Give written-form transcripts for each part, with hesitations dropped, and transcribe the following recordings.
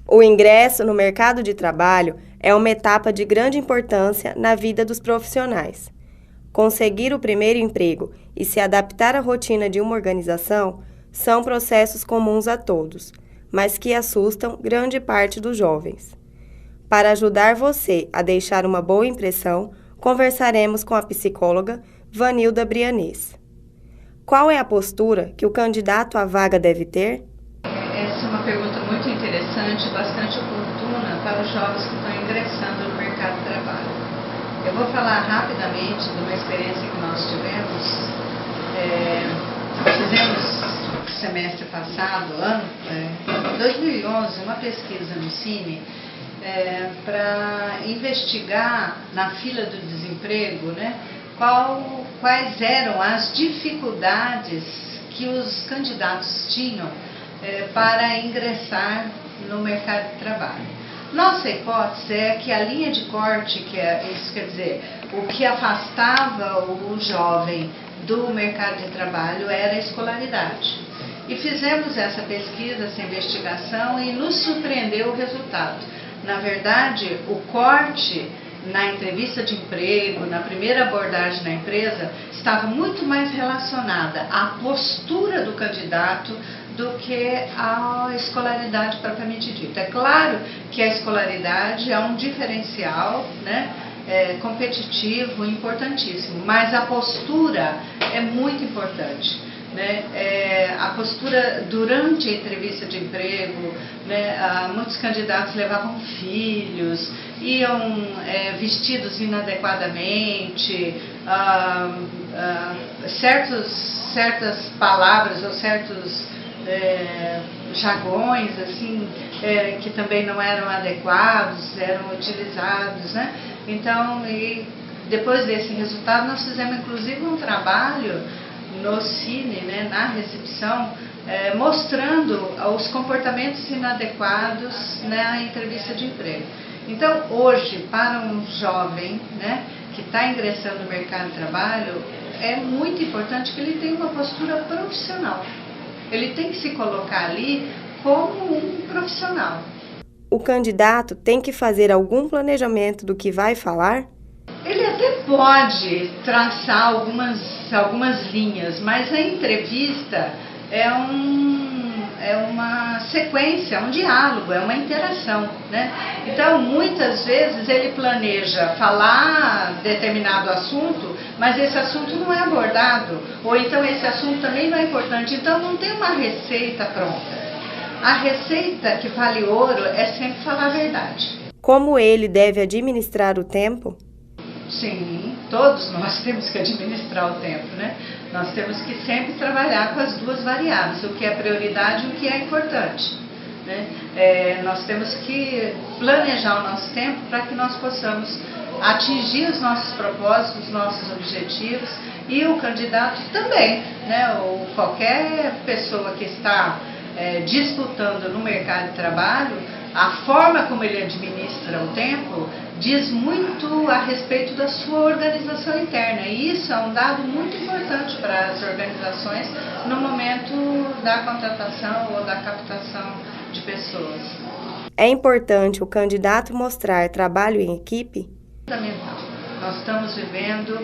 O ingresso no mercado de trabalho é uma etapa de grande importância na vida dos profissionais. Conseguir o primeiro emprego e se adaptar à rotina de uma organização são processos comuns a todos, mas que assustam grande parte dos jovens. Para ajudar você a deixar uma boa impressão, conversaremos com a psicóloga Vanilda Brianês. Qual é a postura que o candidato à vaga deve ter? Essa é uma pergunta muito interessante, bastante oportuna para os jovens que estão ingressando no mercado de trabalho. Eu vou falar rapidamente de uma experiência que nós tivemos. Fizemos no semestre passado, 2011, uma pesquisa no Cine para investigar na fila do desemprego, quais eram as dificuldades que os candidatos tinham para ingressar no mercado de trabalho. Nossa hipótese é que a linha de corte, isso quer dizer, o que afastava o jovem do mercado de trabalho era a escolaridade. E fizemos essa pesquisa, essa investigação e nos surpreendeu o resultado. Na verdade, o corte na entrevista de emprego, na primeira abordagem na empresa, estava muito mais relacionada à postura do candidato do que à escolaridade propriamente dita. É claro que a escolaridade é um diferencial, competitivo, importantíssimo, mas a postura é muito importante. A postura durante a entrevista de emprego, muitos candidatos levavam filhos, iam vestidos inadequadamente, certas palavras ou certos jargões assim, que também não eram adequados, eram utilizados. Então, depois desse resultado, nós fizemos inclusive um trabalho no Cine, na recepção, mostrando os comportamentos inadequados na entrevista de emprego. Então, hoje, para um jovem que está ingressando no mercado de trabalho, é muito importante que ele tenha uma postura profissional. Ele tem que se colocar ali como um profissional. O candidato tem que fazer algum planejamento do que vai falar? Ele até pode traçar algumas linhas, mas a entrevista é uma sequência, um diálogo, é uma interação. Então, muitas vezes ele planeja falar determinado assunto, mas esse assunto não é abordado, ou então esse assunto também não é importante, então não tem uma receita pronta. A receita que vale ouro é sempre falar a verdade. Como ele deve administrar o tempo? Sim, todos nós temos que administrar o tempo, Nós temos que sempre trabalhar com as duas variáveis, o que é prioridade e o que é importante. Nós temos que planejar o nosso tempo para que nós possamos atingir os nossos propósitos, os nossos objetivos, e o candidato também, ou qualquer pessoa que está disputando no mercado de trabalho, a forma como ele administra o tempo diz muito a respeito da sua organização interna, e isso é um dado muito importante para as organizações no momento da contratação ou da captação de pessoas. É importante o candidato mostrar trabalho em equipe? Fundamental. Nós estamos vivendo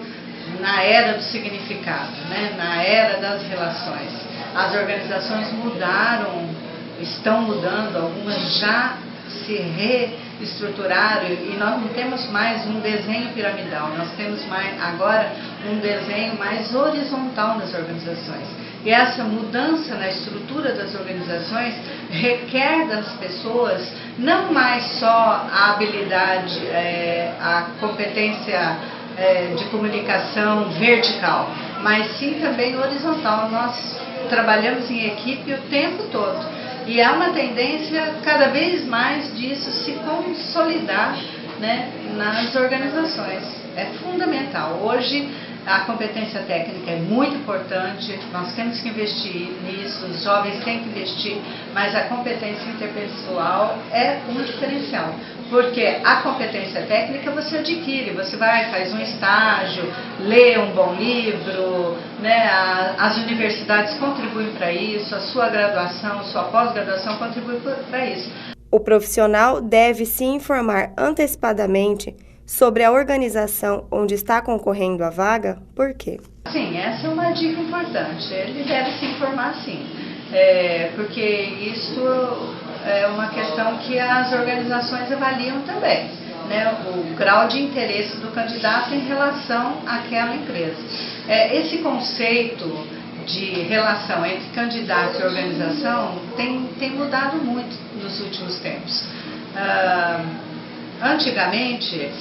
na era do significado, na era das relações. As organizações mudaram, estão mudando, algumas já se reestruturaram, e nós não temos mais um desenho piramidal, nós temos agora um desenho mais horizontal nas organizações. E essa mudança na estrutura das organizações requer das pessoas não mais só a habilidade, a competência de comunicação vertical, mas sim também horizontal. Nós trabalhamos em equipe o tempo todo. E há uma tendência cada vez mais disso se consolidar nas organizações. É fundamental. Hoje a competência técnica é muito importante, nós temos que investir nisso, os jovens têm que investir, mas a competência interpessoal é um diferencial. Porque a competência técnica você adquire, você vai, faz um estágio, lê um bom livro, as universidades contribuem para isso, a sua graduação, a sua pós-graduação contribui para isso. O profissional deve se informar antecipadamente sobre a organização onde está concorrendo à vaga? Por quê? Sim, essa é uma dica importante. Ele deve se informar sim, porque isso é uma questão que as organizações avaliam também, né? O grau de interesse do candidato em relação àquela empresa. Esse conceito de relação entre candidato e organização tem mudado muito nos últimos tempos. Antigamente,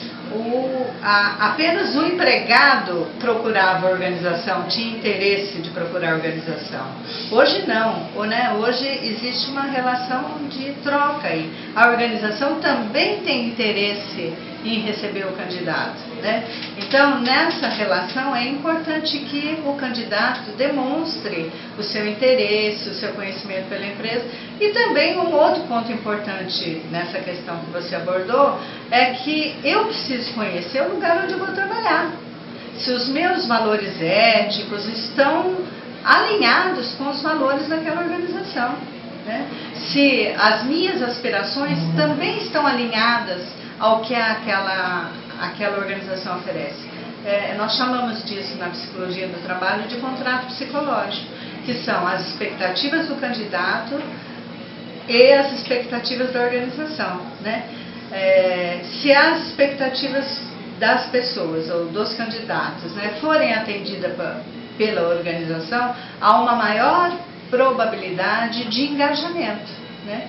apenas o empregado procurava a organização, tinha interesse de procurar a organização. Hoje não, né? Hoje existe uma relação de troca aí. A organização também tem interesse em receber o candidato, né? Então, nessa relação é importante que o candidato demonstre o seu interesse, o seu conhecimento pela empresa. E também um outro ponto importante nessa questão que você abordou é que eu preciso conhecer o lugar onde eu vou trabalhar. Se os meus valores éticos estão alinhados com os valores daquela organização, né? Se as minhas aspirações também estão alinhadas ao que aquela organização oferece. Nós chamamos disso na psicologia do trabalho de contrato psicológico, que são as expectativas do candidato e as expectativas da organização, né? Se as expectativas das pessoas ou dos candidatos, né, forem atendidas pela organização, há uma maior probabilidade de engajamento, né?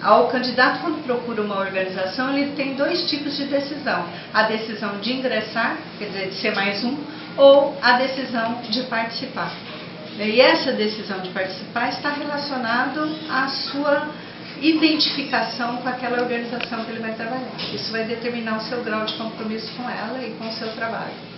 Ao candidato, quando procura uma organização, ele tem dois tipos de decisão: a decisão de ingressar, quer dizer, de ser mais um, ou a decisão de participar. E essa decisão de participar está relacionada à sua identificação com aquela organização que ele vai trabalhar. Isso vai determinar o seu grau de compromisso com ela e com o seu trabalho.